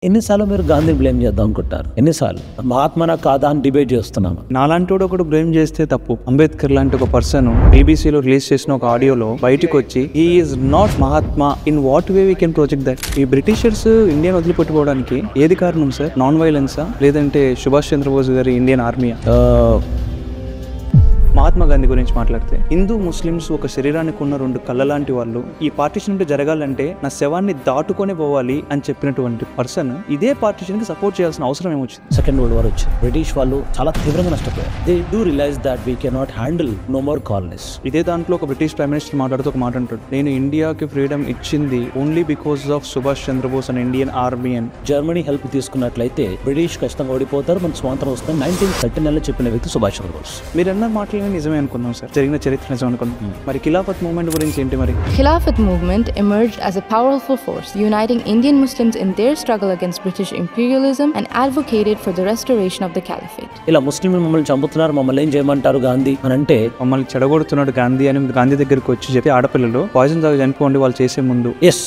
ఎన్నిసార్లు మీరు గాంధీ బ్లేమ్ చేద్దాం అనుకుంటారు? ఎన్నిసార్లు మహాత్మానా కాదా అని డిబేట్ చేస్తున్నాము. నాలాంటి ఒకడు బ్లేమ్ చేస్తే తప్పు. అంబేద్కర్ లాంటి ఒక పర్సన్ బీబీసీలో రిలీజ్ చేసిన ఒక ఆడియోలో బయటకు వచ్చి he is not Mahatma, in what way we can project that. ఈ బ్రిటిషర్స్ ఇండియాను వదిలిపెట్టుకోవడానికి ఏది కారణం సార్? నాన్ వైలెన్సా, లేదంటే సుభాష్ చంద్రబోస్ గారి ఇండియన్ ఆర్మీయా? మహాత్మా గాంధీ గురించి మాట్లాడితే హిందూ ముస్లిమ్స్ ఒక శరీరానికి ఉన్న రెండు కళ్ళ లాంటి వాళ్ళు. ఈ పార్టీషన్ జరగాలంటే నా శవాన్ని దాటుకొని పోవాలి అని చెప్పినటువంటి పర్సన్ ఇదే పార్టీషన్ కి సపోర్ట్ చేయాల్సిన అవసరం ఏమొచ్చింది? సెకండ్ వరల్డ్ వార్ వచ్చి బ్రిటిష్ వాళ్ళు చాలా తీవ్రంగా నష్టపోయారు. They do realise that we cannot handle no more colonies. ఇదే దాంట్లో ఒక బ్రిటిష్ ప్రైమ్ మినిస్టర్ మాట్లాడుతూ ఒక మాట అంటాడు, నేను ఇండియాకి ఫ్రీడమ్ ఇచ్చింది only because of Subhash Chandrabose and Indian army అని. జర్మనీ హెల్ప్ తీసుకున్నట్లయితే బ్రిటిష్ ఖచ్చితంగా ఓడిపోతారు, మనకు స్వాతంత్రం వస్తుంది. 1939 చెప్పిన వ్యక్తి సుభాష్ చంద్రబోస్. మీరన్న మాటలు నిజమే అనుకుందాం సార్, జరిగిన చరిత్ర నిజం అనుకుందాం. మరి ఖిలాఫత్ మూవ్మెంట్ గురించి ఏంటి? మరి Khilafat movement emerged as a powerful force uniting Indian Muslims in their struggle against British imperialism and advocated for the restoration of the caliphate. ఇలా ముస్లింలు మమ్మల్ని చంపుతున్నారు, మమ్మల్ని ఏం చేయమంటారు గాంధీ అని అంటే, మమ్మల్ని చెడగొడుతున్నాడు గాంధీ అని గాంధీ దగ్గరికి వచ్చి చెప్పి ఆడపిల్లలు పాయిజన్ తాగి చనిపోండి వాళ్ళు చేసే ముందు. ఎస్